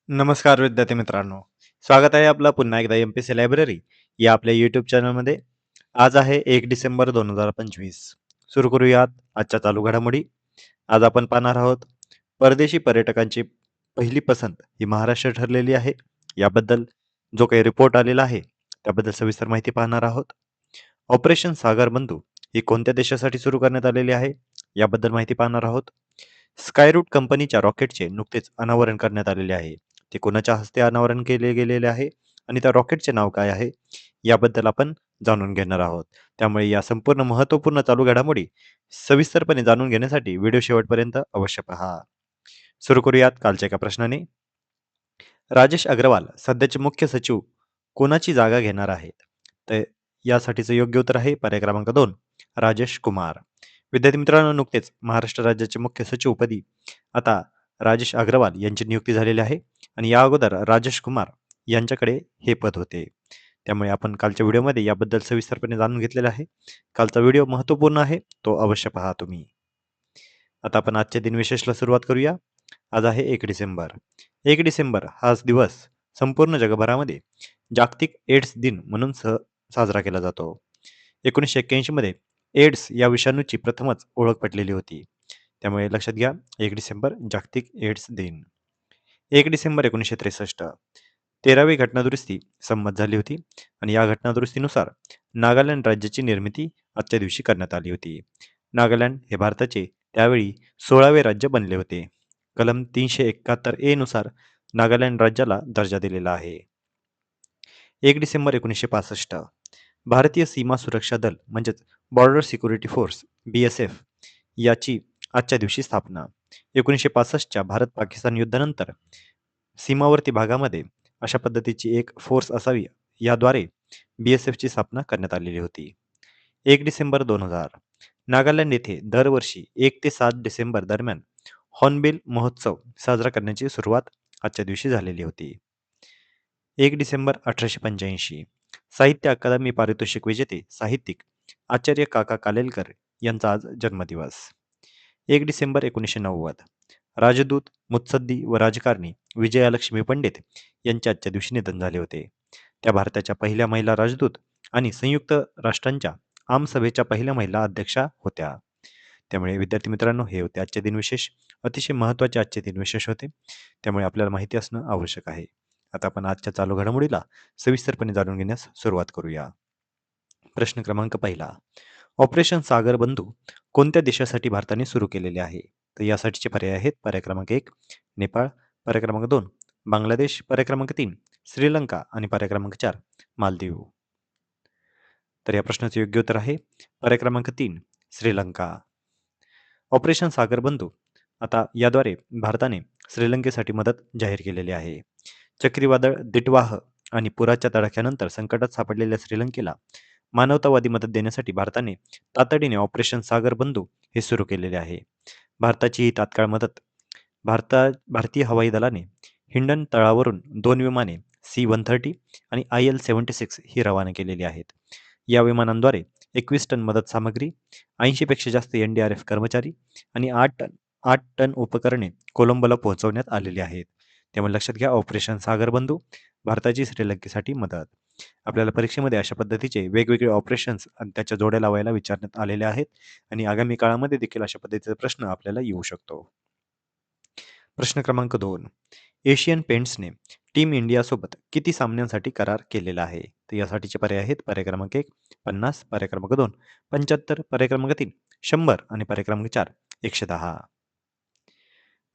नमस्कार विद्यार्थी मित्रांनो. स्वागत आहे आपलं पुन्हा एकदा एम-पी-सी लायब्ररी या आपल्या यूट्यूब चॅनलमध्ये. आज आहे 1 डिसेंबर 2025. सुरू करूयात आजच्या चालू घडामोडी. आज आपण पाहणार आहोत परदेशी पर्यटकांची पहिली पसंत ही महाराष्ट्र ठरलेली आहे. याबद्दल जो काही रिपोर्ट आलेला आहे त्याबद्दल सविस्तर माहिती पाहणार आहोत. ऑपरेशन सागर बंधू ही कोणत्या देशासाठी सुरू करण्यात आलेली आहे याबद्दल माहिती पाहणार आहोत. स्कायरूट कंपनीच्या रॉकेटचे नुकतेच अनावरण करण्यात आलेले आहे. ते कोणाच्या हस्ते अनावरण केले गेलेले आहे आणि त्या रॉकेटचे नाव काय आहे याबद्दल आपण जाणून घेणार आहोत. त्यामुळे या संपूर्ण महत्त्वपूर्ण चालू घडामोडी सविस्तरपणे जाणून घेण्यासाठी व्हिडिओ शेवटपर्यंत अवश्य पहा. सुरू करूयात कालच्या एका प्रश्नाने. राजेश अग्रवाल सध्याचे मुख्य सचिव कोणाची जागा घेणार आहेत? तर यासाठीचं योग्य उत्तर आहे पर्याय क्रमांक 2, राजेश कुमार. विद्यार्थी मित्रांनो, नुकतेच महाराष्ट्र राज्याचे मुख्य सचिवपदी आता राजेश अग्रवाल यांची नियुक्ती झालेली आहे आणि या अगोदर राजेश कुमार यांच्याकडे हे पद होते. त्यामुळे आपण कालच्या व्हिडिओमध्ये याबद्दल सविस्तरपणे जाणून घेतलेलं आहे. कालचा व्हिडिओ महत्त्वपूर्ण आहे, तो अवश्य पहा तुम्ही. आता आपण आजच्या दिनविशेषला सुरुवात करूया. आज आहे 1 डिसेंबर. 1 डिसेंबर हाच दिवस संपूर्ण जगभरामध्ये जागतिक एड्स दिन म्हणून साजरा केला जातो. 1981 मध्ये एड्स या विषाणूची प्रथमच ओळख पटलेली होती. त्यामुळे लक्षात घ्या 1 डिसेंबर जागतिक एड्स दिन. 1 डिसेंबर 1963 13वी घटनादुरुस्ती संमत झाली होती आणि या घटनादुरुस्तीनुसार नागालँड राज्याची निर्मिती आजच्या दिवशी करण्यात आली होती. नागालँड हे भारताचे त्यावेळी 16वे राज्य बनले होते. कलम 371 ए नुसार नागालँड राज्याला दर्जा दिलेला आहे. 1 डिसेंबर 1965 भारतीय सीमा सुरक्षा दल म्हणजेच बॉर्डर सिक्युरिटी फोर्स BSF याची आजच्या दिवशी स्थापना. 1965च्या भारत-पाकिस्तान युद्धानंतर सीमावर्ती भागामध्ये अशा पद्धतीची एक फोर्स असावी याद्वारे BSFची स्थापना करण्यात आलेली होती. 1 डिसेंबर 2000 नागालँड येथे दरवर्षी 1 ते 7 डिसेंबर दरम्यान हॉर्नबिल महोत्सव साजरा करण्याची सुरुवात आजच्या दिवशी झालेली होती. 1 डिसेंबर 1885 साहित्य अकादमी पारितोषिक विजेते साहित्यिक आचार्य काका कालेलकर यांचा आज जन्मदिवस. 1 डिसेंबर 1990 राजदूत, मुत्सद्दी व राजकारणी विजयालक्ष्मी पंडित यांचे आजच्या दिवशी निधन झाले होते. त्या भारताच्या पहिल्या महिला राजदूत आणि संयुक्त राष्ट्रांच्या आमसभेच्या पहिल्या महिला अध्यक्षा होत्या. त्यामुळे विद्यार्थी मित्रांनो, हे होते आजचे दिनविशेष. अतिशय महत्त्वाचे आजचे दिनविशेष होते. त्यामुळे आपल्याला माहिती असणं आवश्यक आहे. आता आपण आजच्या चालू घडामोडीला सविस्तरपणे जाणून घेण्यास सुरुवात करूया. प्रश्न क्रमांक 1, ऑपरेशन सागर बंधू कोणत्या देशासाठी भारताने सुरू केलेले आहे? तर यासाठीचे पर्याय आहेत पर्याय क्रमांक 1 नेपाळ, पर्याय क्रमांक 2 बांगलादेश, पर्याय क्रमांक 3 श्रीलंका आणि पर्याय क्रमांक 4 मालदीव. तर या प्रश्नाचे योग्य उत्तर आहे पर्याय क्रमांक 3 श्रीलंका. ऑपरेशन सागर बंधू आता याद्वारे भारताने श्रीलंकेसाठी मदत जाहीर केलेली आहे. चक्रीवादळ दिटवाह आणि पुराच्या तडाख्यानंतर संकटात सापडलेल्या श्रीलंकेला मानवतावादी मदत देण्यासाठी भारताने तातडीने ऑपरेशन सागर बंधू हे सुरू केलेले आहे. भारताची ही तात्काळ मदत भारतीय हवाई दलाने हिंडन तळावरून 2 विमाने C-130 आणि IL-76 ही रवाना केलेली आहेत. या विमानांद्वारे 21 टन मदत सामग्री, 80 पेक्षा जास्त NDRF कर्मचारी आणि 8 टन उपकरणे कोलंबोला पोहोचवण्यात आलेली आहेत. त्यामुळे लक्षात घ्या ऑपरेशन सागर बंधू भारताची श्रीलंकेसाठी मदत. आपल्याला परीक्षेमध्ये अशा पद्धतीचे वेगवेगळे ऑपरेशन्स आणि त्याच्या जोड्या लावायला विचारण्यात आलेले आहेत आणि आगामी काळामध्ये देखील अशा पद्धतीचा प्रश्न आपल्याला येऊ शकतो. प्रश्न क्रमांक 2, एशियन पेंट्सने टीम इंडियासोबत किती सामन्यांसाठी करार केलेला आहे? तर यासाठीचे पर्याय आहेत पर्याय क्रमांक 1 50, पर्याय क्रमांक 2 75, पर्याय क्रमांक 3 100 आणि पर्याय क्रमांक 4 110.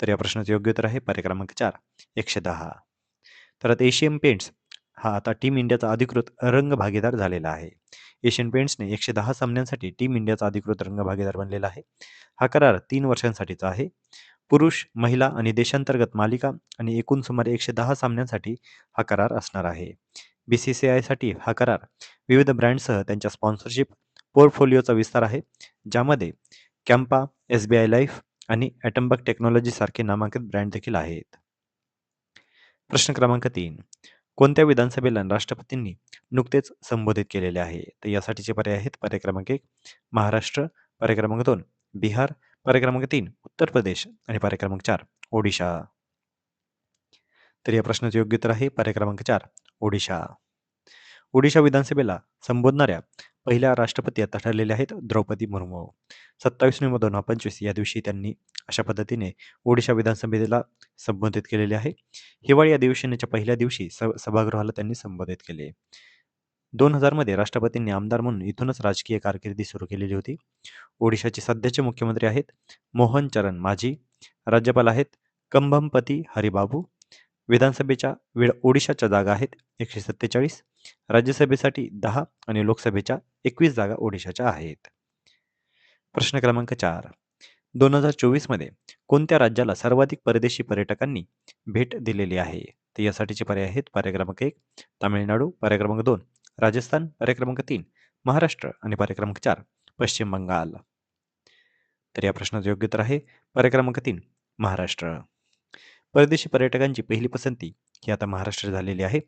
तर या प्रश्नाचे योग्य उत्तर आहे पर्याय क्रमांक 4 110. तर आता एशियन पेंट्स हा आता टीम इंडियाचा अधिकृत रंग भागीदार झालेला आहे. एशियन पेंट्सने 110 सामन्यांसाठी टीम इंडियाचा अधिकृत रंग भागीदार बनलेला आहे. हा करार 3 वर्षांसाठीचा आहे. पुरुष, महिला आणि देशांतर्गत मालिका आणि एकूण सुमारे 110 सामन्यांसाठी हा करार असणार आहे. BCCIसाठी हा करार विविध ब्रँडसह त्यांच्या स्पॉन्सरशिप पोर्टफोलिओचा विस्तार आहे, ज्यामध्ये कॅम्पा, SBI लाईफ आणि ॲटमबक टेक्नॉलॉजी सारखे नामांकित ब्रँड देखील आहेत. प्रश्न क्रमांक 3, कोणत्या विधानसभेला राष्ट्रपतींनी नुकतेच संबोधित केलेले आहे? तर यासाठीचे पर्याय आहेत पर्याय क्रमांक 1 महाराष्ट्र, पर्याय क्रमांक 2 बिहार, पर्याय क्रमांक 3 उत्तर प्रदेश आणि पर्याय क्रमांक 4 ओडिशा. तर या प्रश्नाचे योग्य उत्तर आहे पर्याय क्रमांक 4 ओडिशा. ओडिशा विधानसभेला संबोधणाऱ्या पहिल्या राष्ट्रपती आता ठरलेल्या आहेत द्रौपदी मुर्मू. 27 नोव्हेंबर 2025 या दिवशी त्यांनी अशा पद्धतीने ओडिशा विधानसभेला संबोधित केलेले आहे. हिवाळी अधिवेशनाच्या पहिल्या दिवशी सभागृहाला त्यांनी संबोधित केले. 2000 मध्ये राष्ट्रपतींनी आमदार म्हणून इथूनच राजकीय कारकिर्दी सुरू केलेली होती. ओडिशाचे सध्याचे मुख्यमंत्री आहेत मोहन चरण माझी. राज्यपाल आहेत कंभमपती हरिबाबू. विधानसभेच्या ओडिशाच्या जागा आहेत 147. राज्यसभेसाठी 10 आणि लोकसभेच्या 21 जागा ओडिशाच्या आहेत. प्रश्न क्रमांक 4. 2024 मध्ये कोणत्या राज्याला सर्वाधिक परदेशी पर्यटकांनी भेट दिलेली आहे? तर यासाठीचे पर्याय आहेत पर्याय क्रमांक 1 तामिळनाडू, पर्याय क्रमांक 2 राजस्थान, पर्याय क्रमांक 3 महाराष्ट्र आणि पर्याय क्रमांक 4 पश्चिम बंगाल. तर या प्रश्नाचं योग्य उत्तर आहे पर्याय क्रमांक 3 महाराष्ट्र. परदेशी पर्यटकांची पहिली पसंती ही आता महाराष्ट्र झालेली आहे.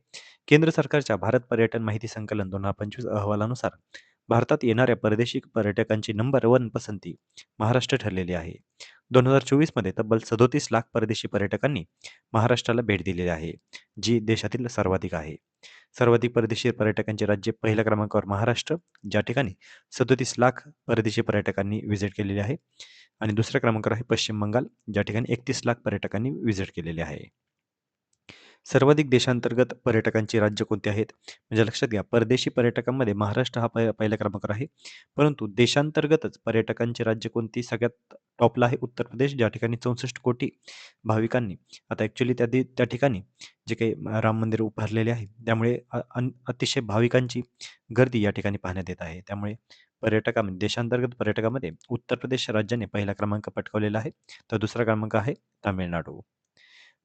केंद्र सरकारच्या भारत पर्यटन माहिती संकलन 2025 अहवालानुसार भारतात येणाऱ्या परदेशी पर्यटकांची नंबर 1 पसंती महाराष्ट्र ठरलेली आहे. 2024 मध्ये तब्बल 37 लाख परदेशी पर्यटकांनी महाराष्ट्राला भेट दिलेली आहे, जी देशातील सर्वाधिक आहे. सर्वाधिक परदेशी पर्यटकांचे राज्य पहिल्या क्रमांकावर महाराष्ट्र, ज्या ठिकाणी 37 लाख परदेशी पर्यटकांनी व्हिजिट केलेली आहे. आणि दुसऱ्या क्रमांकावर आहे पश्चिम बंगाल, ज्या ठिकाणी 31 लाख पर्यटकांनी व्हिजिट केलेले आहे. सर्वाधिक देशांतर्गत पर्यटकांची राज्य कोणती आहेत? म्हणजे लक्षात घ्या, परदेशी पर्यटकांमध्ये महाराष्ट्र हा पहिल्या क्रमांकावर आहे, परंतु देशांतर्गतच पर्यटकांची राज्य कोणती सगळ्यात टॉपला आहे? उत्तर प्रदेश, ज्या ठिकाणी 64 कोटी भाविकांनी आता ॲक्च्युली त्या ठिकाणी जे काही राम मंदिर उभारलेले आहे, त्यामुळे अतिशय भाविकांची गर्दी या ठिकाणी पाहण्यात येत आहे. त्यामुळे पर्यटकामध्ये देशांतर्गत पर्यटकामध्ये उत्तर प्रदेश राज्याने पहिला क्रमांक पटकावलेला आहे, तर दुसरा क्रमांक आहे तामिळनाडू.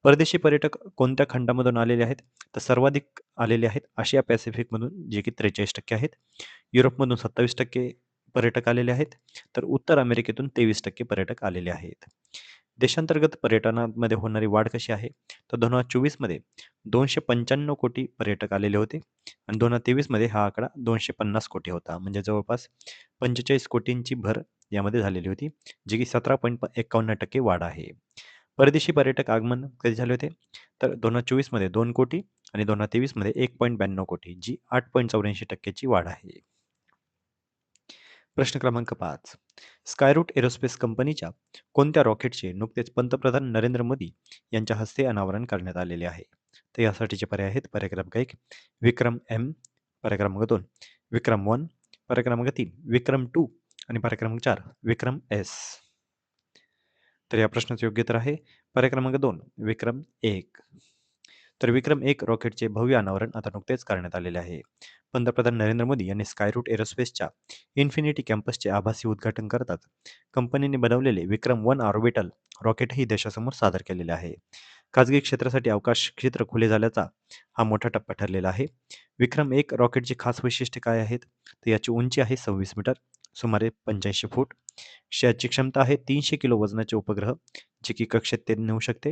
परदेशी पर्यटक कोणत्या खंडामधून आलेले आहेत? तर सर्वाधिक आलेले आहेत आशिया पॅसिफिकमधून, जे की 43% आहेत. युरोपमधून 27% पर्यटक आलेले आहेत. तर उत्तर अमेरिकेतून 23% पर्यटक आलेले आहेत. देशांतर्गत पर्यटनामध्ये होणारी वाढ कशी आहे? तर 2024 मध्ये 295 कोटी पर्यटक आलेले होते आणि 2023 मध्ये हा आकडा 250 कोटी होता. म्हणजे जवळपास 45 कोटींची भर यामध्ये झालेली होती, जी की 17.51% वाढ आहे. परदेशी पर्यटक आगमन कधी झाले होते? तर 2024 मध्ये 2 कोटी आणि 2023 मध्ये 1.92 कोटी, जी 8.84% वाढ आहे. प्रश्न क्रमांक 5. स्कायरूट एरोस्पेस कंपनीच्या कोणत्या रॉकेटचे नुकतेच पंतप्रधान नरेंद्र मोदी यांच्या हस्ते अनावरण करण्यात आलेले आहे? तर यासाठीचे पर्याय आहेत पर्याय क्रमांक 1 विक्रम एम, पर्याय क्रमांक 2 विक्रम 1, पर्याय क्रमांक 3 विक्रम 2 आणि पर्याय क्रमांक 4 विक्रम एस. तर या प्रश्नाचं योग्य उत्तर आहे पर्याय क्रमांक 2 विक्रम 1. तर विक्रम 1 रॉकेटचे भव्य अनावरण आता नुकतेच करण्यात आलेले आहे. पंतप्रधान नरेंद्र मोदी यांनी स्कायरूट एरोस्पेसच्या इन्फिनिटी कॅम्पसचे आभासी उद्घाटन करतात कंपनीने बनवलेले विक्रम 1 ऑर्बिटल रॉकेटही देशासमोर सादर केलेले आहे. खाजगी क्षेत्रासाठी अवकाश क्षेत्र खुले झाल्याचा हा मोठा टप्पा ठरलेला आहे. विक्रम 1 रॉकेटची खास वैशिष्ट्ये काय आहेत? तर याची उंची आहे 26 मीटर, सुमारे 85 फूट. याची क्षमता आहे 300 किलो वजनाचे उपग्रह, जे की कक्षेत ते नेऊ शकते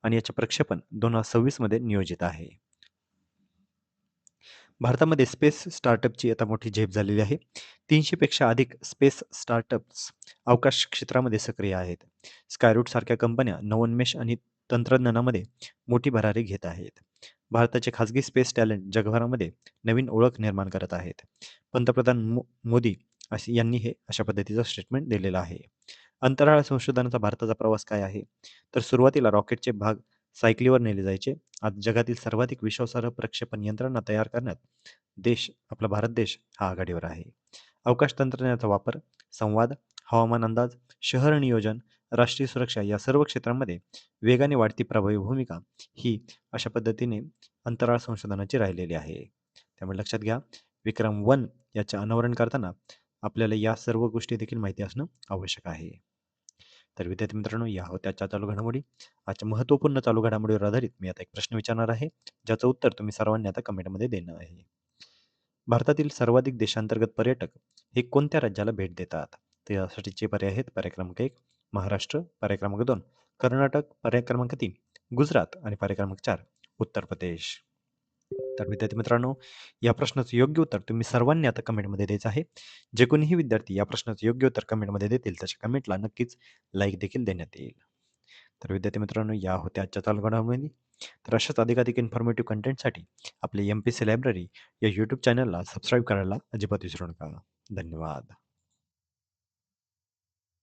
आणि याचे प्रक्षेपण 2026 मध्ये नियोजित आहे. भारतामध्ये स्पेस स्टार्टअपची आता मोठी झेप झालेली आहे. 300 पेक्षा अधिक स्पेस स्टार्टअप्स अवकाश क्षेत्रामध्ये सक्रिय आहेत. स्कायरूट सारख्या कंपन्या नवोन्मेष आणि तंत्रज्ञानामध्ये मोठी भरारी घेत आहेत. भारताचे खाजगी स्पेस टॅलेंट जगभरामध्ये नवीन ओळख निर्माण करत आहेत. पंतप्रधान मोदी यांनी हे अशा पद्धतीचं स्टेटमेंट दिलेलं आहे. अंतराळ संशोधनाचा भारताचा प्रवास काय आहे? तर सुरुवातीला रॉकेटचे भाग सायकलीवर नेले जायचे. आज जगातील सर्वाधिक विश्वासार्ह प्रक्षेपण यंत्रणा तयार करण्यात आपला भारत देश हा आघाडीवर आहे. अवकाश तंत्रज्ञानाचा वापर, संवाद, हवामान अंदाज, शहर नियोजन, राष्ट्रीय सुरक्षा या सर्व क्षेत्रांमध्ये वेगाने वाढती प्रभावी भूमिका ही अशा पद्धतीने अंतराळ संशोधनाची राहिलेली आहे. त्यामुळे लक्षात घ्या, विक्रम 1 याचे अनावरण करताना आपल्याला या सर्व गोष्टी देखील माहिती असणं आवश्यक आहे. तर विद्यार्थी मित्रांनो, या होत्या आजच्या चालू घडामोडी. आजच्या महत्त्वपूर्ण चालू घडामोडीवर आधारित मी आता एक प्रश्न विचारणार आहे, ज्याचं उत्तर तुम्ही सर्वांनी आता कमेंटमध्ये देणं आहे. भारतातील सर्वाधिक देशांतर्गत पर्यटक हे कोणत्या राज्याला भेट देतात? तर यासाठीचे पर्याय आहेत पर्याय क्रमांक 1 महाराष्ट्र, पर्याय क्रमांक 2 कर्नाटक, पर्याय क्रमांक 3 गुजरात आणि पर्याय क्रमांक 4 उत्तर प्रदेश. तर विद्यार्थी मित्रांनो, या प्रश्नाचं योग्य उत्तर तुम्ही सर्वांनी आता कमेंटमध्ये द्यायचं आहे. जे कोणीही विद्यार्थी या प्रश्नाचं योग्य उत्तर कमेंटमध्ये देतील त्याच्या कमेंटला नक्कीच लाईक देखील देण्यात येईल. तर विद्यार्थी मित्रांनो, या होत्या आजच्या चालू घडामोडी. तर अशाच अधिकाधिक इन्फॉर्मेटिव्ह कंटेंटसाठी आपले एम-पी-सी लायब्ररी या यूट्यूब चॅनलला सबस्क्राईब करायला अजिबात विसरू नका. धन्यवाद.